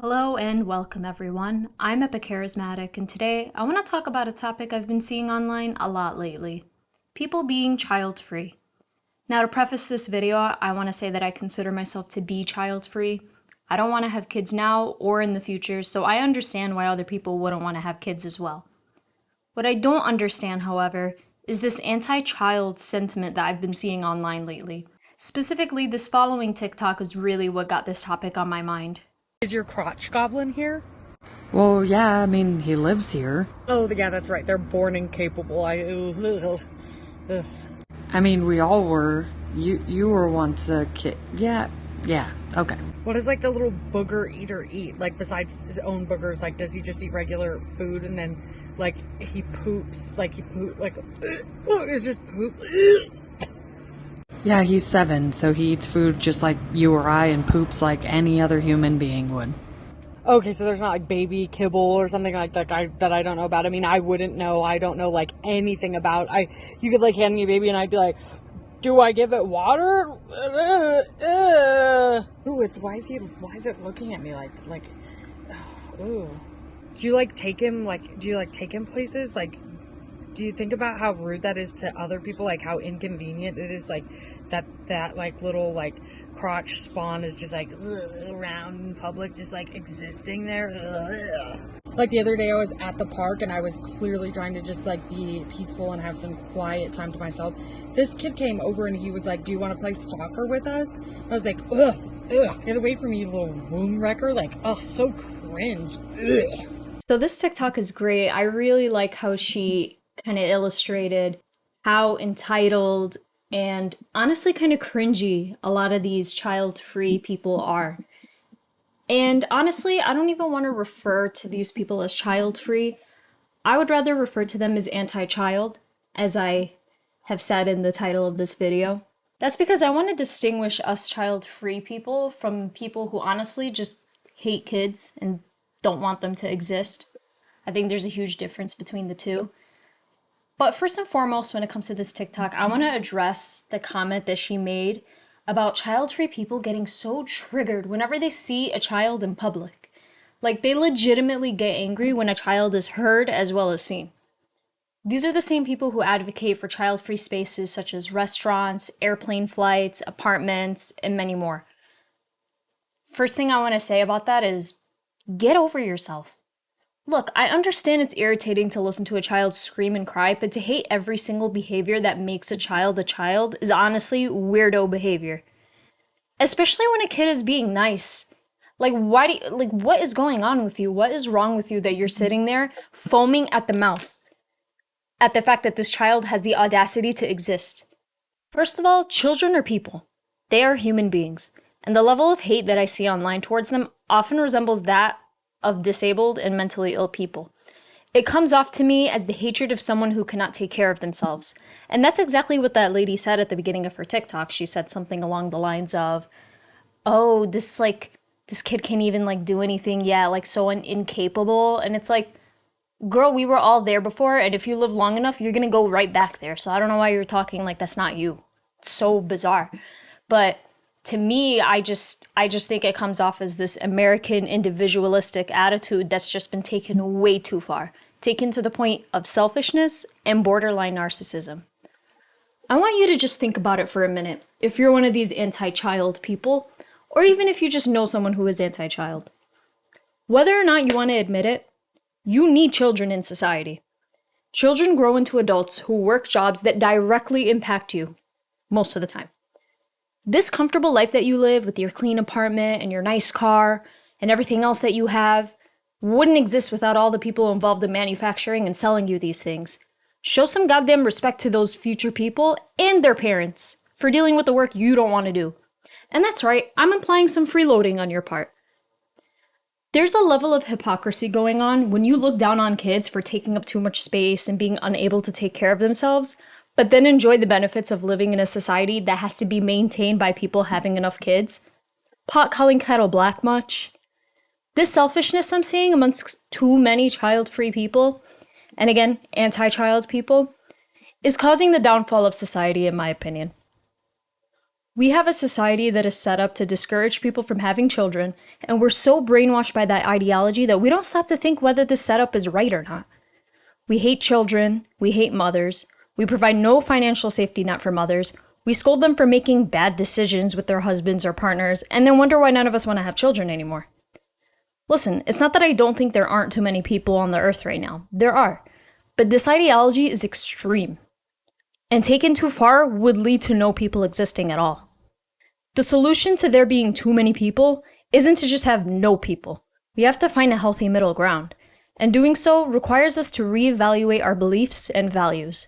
Hello and welcome everyone. I'm Epicharismatic and today I want to talk about a topic I've been seeing online a lot lately. People being child-free. Now to preface this video, I want to say that I consider myself to be child-free. I don't want to have kids now or in the future, so I understand why other people wouldn't want to have kids as well. What I don't understand, however, is this anti-child sentiment that I've been seeing online lately. Specifically, this following TikTok is really what got this topic on my mind. Is your crotch goblin here? Well, yeah, I mean, he lives here. Oh, yeah, that's right. They're born incapable. Ugh. I mean, we all were. You were once a kid. Yeah, okay. What does, like, the little booger eater eat? Like, besides his own boogers, like, does he just eat regular food and then, like, he poops? It's just poop. Yeah, he's 7, so he eats food just like you or I and poops like any other human being would. Okay, so there's not, like, baby kibble or something like that that I don't know about. I mean, I wouldn't know. I don't know, like, anything about. You could, like, hand me a baby and I'd be like, do I give it water? Ooh, why is it looking at me like, ooh. Do you, like, take him places? Like, do you think about how rude that is to other people? Like, how inconvenient it is, like, that like, little, like, crotch spawn is just, like, around in public, just, like, existing there. Like, the other day I was at the park and I was clearly trying to just, like, be peaceful and have some quiet time to myself. This kid came over and he was like, do you want to play soccer with us? I was like, ugh, get away from me, you little womb wrecker. Like, ugh, so cringe. Ugh. So this TikTok is great. I really like how she kind of illustrated how entitled and honestly kind of cringy a lot of these child-free people are. And honestly, I don't even want to refer to these people as child-free. I would rather refer to them as anti-child, as I have said in the title of this video. That's because I want to distinguish us child-free people from people who honestly just hate kids and don't want them to exist. I think there's a huge difference between the two. But first and foremost, when it comes to this TikTok, I want to address the comment that she made about child-free people getting so triggered whenever they see a child in public. Like, they legitimately get angry when a child is heard as well as seen. These are the same people who advocate for child-free spaces such as restaurants, airplane flights, apartments, and many more. First thing I want to say about that is, get over yourself. Look, I understand it's irritating to listen to a child scream and cry, but to hate every single behavior that makes a child is honestly weirdo behavior. Especially when a kid is being nice. Like, what is going on with you? What is wrong with you that you're sitting there foaming at the mouth at the fact that this child has the audacity to exist? First of all, children are people. They are human beings. And the level of hate that I see online towards them often resembles that of disabled and mentally ill people. It comes off to me as the hatred of someone who cannot take care of themselves. And that's exactly what that lady said at the beginning of her TikTok. She said something along the lines of, oh, this kid can't even, like, do anything yet, like, so incapable. And it's like, girl, we were all there before, and if you live long enough, you're gonna go right back there. So I don't know why you're talking like that's not you. It's so bizarre. But to me, I just think it comes off as this American individualistic attitude that's just been taken way too far, taken to the point of selfishness and borderline narcissism. I want you to just think about it for a minute. If you're one of these anti-child people, or even if you just know someone who is anti-child, whether or not you want to admit it, you need children in society. Children grow into adults who work jobs that directly impact you most of the time. This comfortable life that you live with your clean apartment and your nice car and everything else that you have wouldn't exist without all the people involved in manufacturing and selling you these things. Show some goddamn respect to those future people and their parents for dealing with the work you don't want to do. And that's right, I'm implying some freeloading on your part. There's a level of hypocrisy going on when you look down on kids for taking up too much space and being unable to take care of themselves, but then enjoy the benefits of living in a society that has to be maintained by people having enough kids. Pot calling kettle black much? This selfishness I'm seeing amongst too many child-free people, and again, anti-child people, is causing the downfall of society, in my opinion. We have a society that is set up to discourage people from having children, and we're so brainwashed by that ideology that we don't stop to think whether this setup is right or not. We hate children, we hate mothers, we provide no financial safety net for mothers, we scold them for making bad decisions with their husbands or partners, and then wonder why none of us want to have children anymore. Listen, it's not that I don't think there aren't too many people on the earth right now. There are. But this ideology is extreme, and taken too far would lead to no people existing at all. The solution to there being too many people isn't to just have no people. We have to find a healthy middle ground, and doing so requires us to reevaluate our beliefs and values.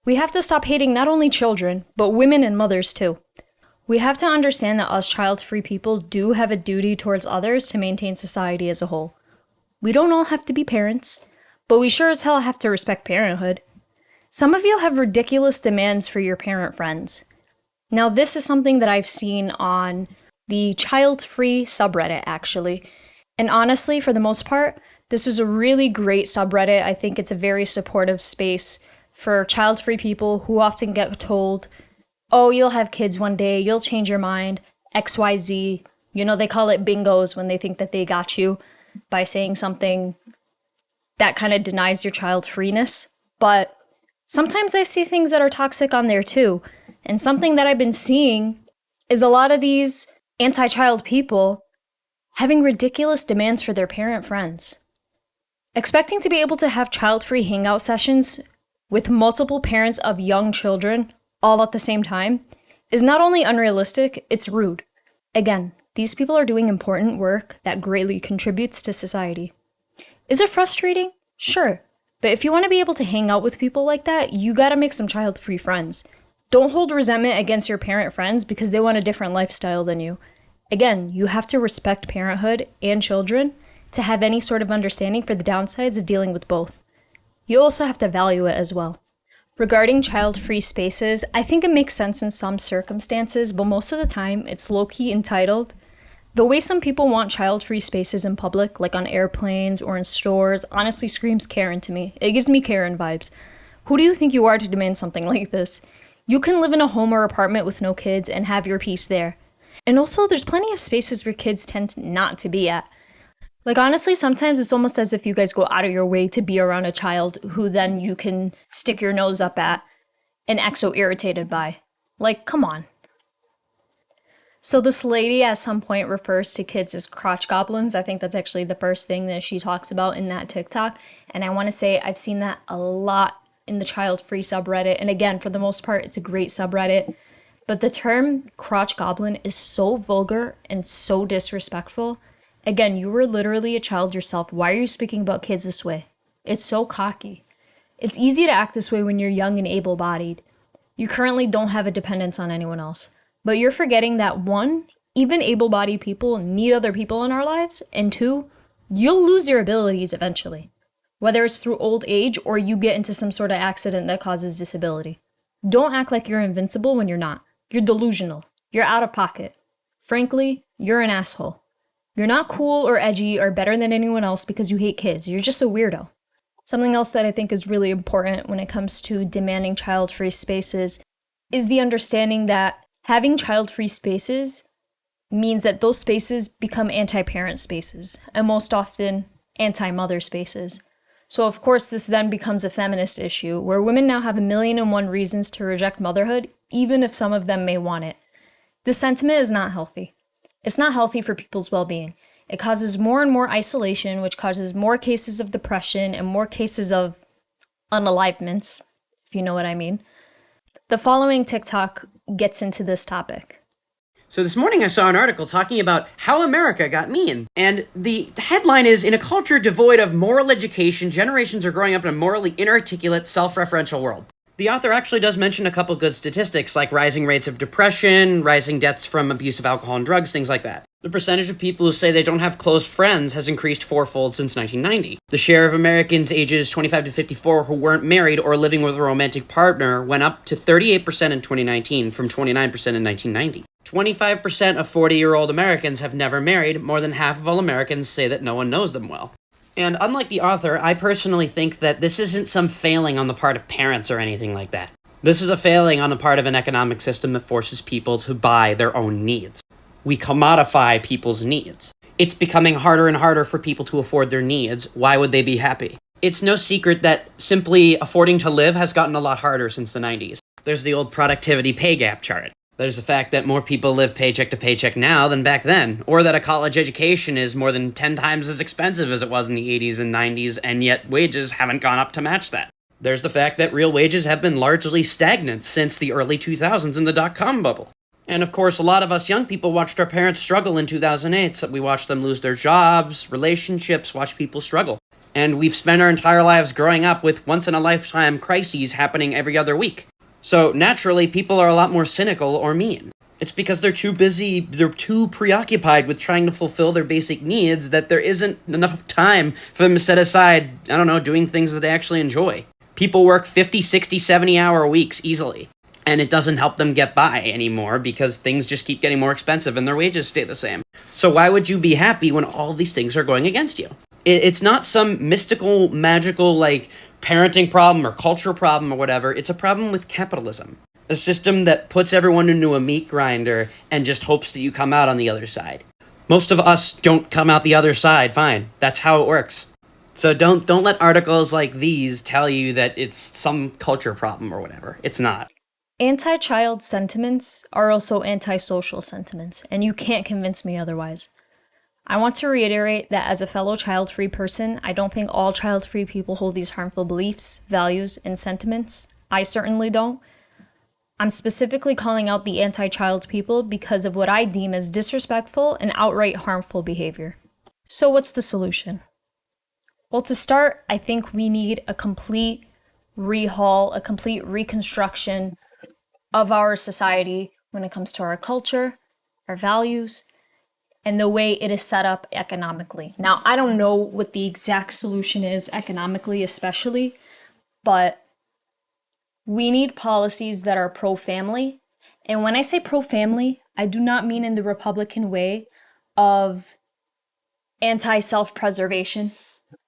We have to stop hating not only children, but women and mothers too. We have to understand that us child-free people do have a duty towards others to maintain society as a whole. We don't all have to be parents, but we sure as hell have to respect parenthood. Some of you have ridiculous demands for your parent friends. Now, this is something that I've seen on the Childfree subreddit, actually. And honestly, for the most part, this is a really great subreddit. I think it's a very supportive space for child-free people who often get told, oh, you'll have kids one day, you'll change your mind, XYZ. You know, they call it bingos when they think that they got you by saying something that kind of denies your child freeness. But sometimes I see things that are toxic on there too. And something that I've been seeing is a lot of these anti-child people having ridiculous demands for their parent friends. Expecting to be able to have child-free hangout sessions with multiple parents of young children all at the same time is not only unrealistic, it's rude. Again, these people are doing important work that greatly contributes to society. Is it frustrating? Sure. But if you want to be able to hang out with people like that, you gotta make some child-free friends. Don't hold resentment against your parent friends because they want a different lifestyle than you. Again, you have to respect parenthood and children to have any sort of understanding for the downsides of dealing with both. You also have to value it as well. Regarding child-free spaces, I think it makes sense in some circumstances, but most of the time, it's low-key entitled. The way some people want child-free spaces in public, like on airplanes or in stores, honestly screams Karen to me. It gives me Karen vibes. Who do you think you are to demand something like this? You can live in a home or apartment with no kids and have your peace there. And also, there's plenty of spaces where kids tend not to be at. Like, honestly, sometimes it's almost as if you guys go out of your way to be around a child who then you can stick your nose up at and act so irritated by. Like, come on. So this lady at some point refers to kids as crotch goblins. I think that's actually the first thing that she talks about in that TikTok. And I want to say I've seen that a lot in the child-free subreddit. And again, for the most part, it's a great subreddit. But the term crotch goblin is so vulgar and so disrespectful. Again, you were literally a child yourself. Why are you speaking about kids this way? It's so cocky. It's easy to act this way when you're young and able-bodied. You currently don't have a dependence on anyone else. But you're forgetting that one, even able-bodied people need other people in our lives, and two, you'll lose your abilities eventually. Whether it's through old age or you get into some sort of accident that causes disability. Don't act like you're invincible when you're not. You're delusional. You're out of pocket. Frankly, you're an asshole. You're not cool or edgy or better than anyone else because you hate kids. You're just a weirdo. Something else that I think is really important when it comes to demanding child-free spaces is the understanding that having child-free spaces means that those spaces become anti-parent spaces, and most often anti-mother spaces. So of course this then becomes a feminist issue, where women now have 1,000,001 reasons to reject motherhood, even if some of them may want it. This sentiment is not healthy. It's not healthy for people's well-being. It causes more and more isolation, which causes more cases of depression and more cases of unalivements, if you know what I mean. The following TikTok gets into this topic. So this morning I saw an article talking about how America got mean. And the headline is, in a culture devoid of moral education, generations are growing up in a morally inarticulate, self-referential world. The author actually does mention a couple good statistics, like rising rates of depression, rising deaths from abuse of alcohol and drugs, things like that. The percentage of people who say they don't have close friends has increased fourfold since 1990. The share of Americans ages 25 to 54 who weren't married or living with a romantic partner went up to 38% in 2019 from 29% in 1990. 25% of 40-year-old Americans have never married. More than half of all Americans say that no one knows them well. And unlike the author, I personally think that this isn't some failing on the part of parents or anything like that. This is a failing on the part of an economic system that forces people to buy their own needs. We commodify people's needs. It's becoming harder and harder for people to afford their needs. Why would they be happy? It's no secret that simply affording to live has gotten a lot harder since the 90s. There's the old productivity pay gap chart. There's the fact that more people live paycheck to paycheck now than back then, or that a college education is more than 10 times as expensive as it was in the 80s and 90s, and yet wages haven't gone up to match that. There's the fact that real wages have been largely stagnant since the early 2000s in the dot-com bubble. And of course, a lot of us young people watched our parents struggle in 2008, so we watched them lose their jobs, relationships, watched people struggle. And we've spent our entire lives growing up with once-in-a-lifetime crises happening every other week. So naturally, people are a lot more cynical or mean. It's because they're too busy, they're too preoccupied with trying to fulfill their basic needs that there isn't enough time for them to set aside, doing things that they actually enjoy. People work 50, 60, 70-hour weeks easily, and it doesn't help them get by anymore because things just keep getting more expensive and their wages stay the same. So why would you be happy when all these things are going against you? It's not some mystical, magical, parenting problem or culture problem or whatever. It's a problem with capitalism. A system that puts everyone into a meat grinder and just hopes that you come out on the other side. Most of us don't come out the other side fine. That's how it works. So don't let articles like these tell you that it's some culture problem or whatever. It's not. Anti-child sentiments are also anti-social sentiments, and you can't convince me otherwise. I want to reiterate that as a fellow child-free person, I don't think all child-free people hold these harmful beliefs, values, and sentiments. I certainly don't. I'm specifically calling out the anti-child people because of what I deem as disrespectful and outright harmful behavior. So what's the solution? Well, to start, I think we need a complete rehaul, a complete reconstruction of our society when it comes to our culture, our values, and the way it is set up economically. Now, I don't know what the exact solution is economically, especially, but we need policies that are pro-family. And when I say pro-family, I do not mean in the Republican way of anti-self-preservation,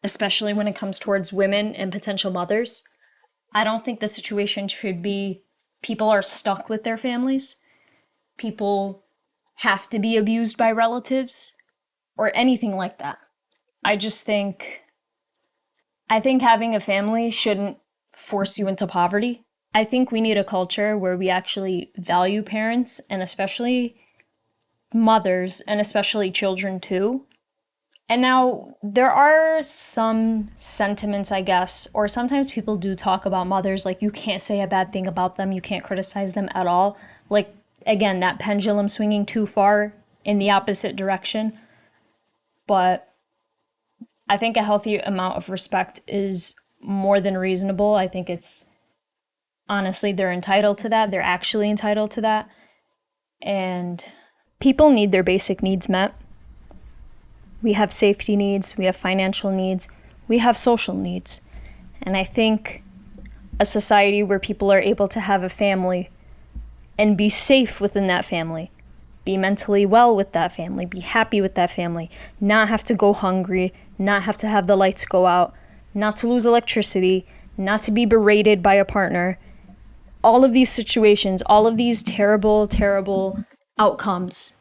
especially when it comes towards women and potential mothers. I don't think the situation should be people are stuck with their families. People have to be abused by relatives or anything like that. I think having a family shouldn't force you into poverty. I think we need a culture where we actually value parents and especially mothers and especially children too. And now there are some sentiments, I guess, or sometimes people do talk about mothers like you can't say a bad thing about them, you can't criticize them at all. Like, again, that pendulum swinging too far in the opposite direction. But I think a healthy amount of respect is more than reasonable. I think honestly, they're entitled to that. They're actually entitled to that. And people need their basic needs met. We have safety needs, we have financial needs, we have social needs. And I think a society where people are able to have a family and be safe within that family, be mentally well with that family, be happy with that family, not have to go hungry, not have to have the lights go out, not to lose electricity, not to be berated by a partner. All of these situations, all of these terrible, terrible outcomes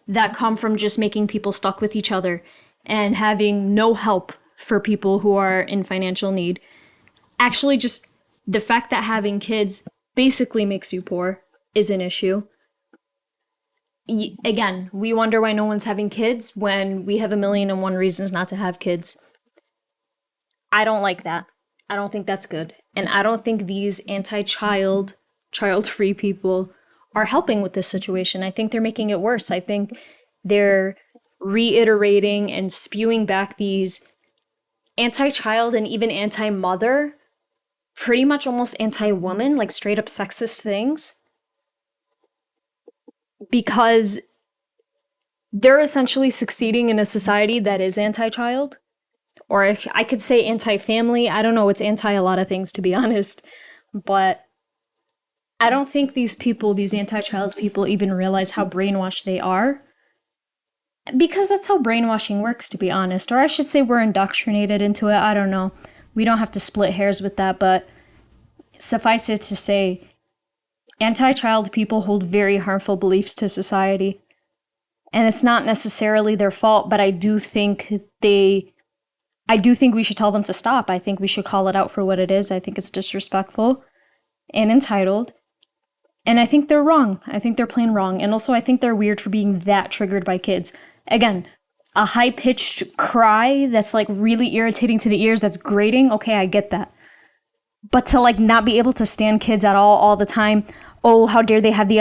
that come from just making people stuck with each other and having no help for people who are in financial need. Actually, just the fact that having kids basically makes you poor is an issue. Again, we wonder why no one's having kids when we have 1,000,001 reasons not to have kids. I don't like that. I don't think that's good. And I don't think these child-free people are helping with this situation. I think they're making it worse. I think they're reiterating and spewing back these anti-child and even anti-mother, pretty much almost anti-woman, like straight up sexist things, because they're essentially succeeding in a society that is anti-child, or if I could say anti-family. I don't know, it's anti a lot of things, to be honest, but I don't think these people, these anti-child people, even realize how brainwashed they are. Because that's how brainwashing works, to be honest. Or I should say we're indoctrinated into it. I don't know. We don't have to split hairs with that, but suffice it to say, anti-child people hold very harmful beliefs to society. And it's not necessarily their fault, but I do think we should tell them to stop. I think we should call it out for what it is. I think it's disrespectful and entitled. And I think they're wrong. I think they're plain wrong. And also, I think they're weird for being that triggered by kids. Again, a high-pitched cry that's like really irritating to the ears, that's grating, okay, I get that. But to like not be able to stand kids at all the time, oh, how dare they have the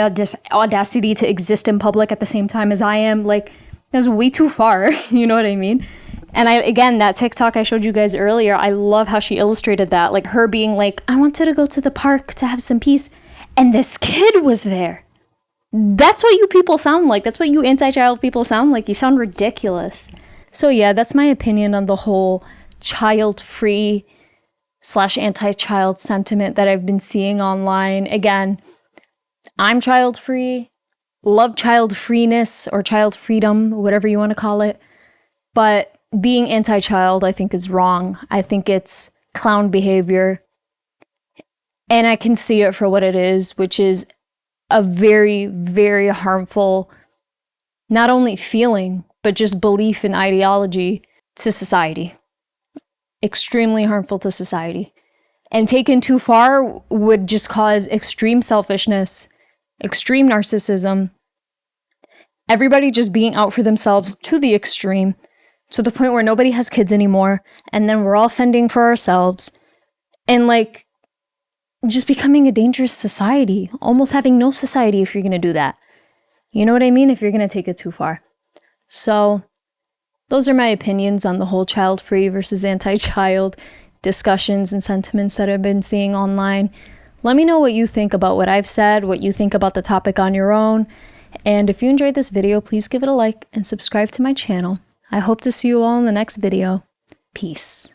audacity to exist in public at the same time as I am, like, that's way too far, you know what I mean? And again, that TikTok I showed you guys earlier, I love how she illustrated that, like her being like, I wanted to go to the park to have some peace, and this kid was there. That's what you people sound like. That's what you anti-child people sound like. You sound ridiculous. So yeah, that's my opinion on the whole child-free / anti-child sentiment that I've been seeing online. Again, I'm child-free, love child-freeness or child freedom, whatever you want to call it. But being anti-child, I think, is wrong. I think it's clown behavior. And I can see it for what it is, which is a very, very harmful, not only feeling, but just belief and ideology to society. Extremely harmful to society. And taken too far would just cause extreme selfishness, extreme narcissism, everybody just being out for themselves to the extreme, to the point where nobody has kids anymore, and then we're all fending for ourselves, and like just becoming a dangerous society, almost having no society if you're going to do that. You know what I mean? If you're going to take it too far. So those are my opinions on the whole child-free versus anti-child discussions and sentiments that I've been seeing online. Let me know what you think about what I've said, what you think about the topic on your own. And if you enjoyed this video, please give it a like and subscribe to my channel. I hope to see you all in the next video. Peace.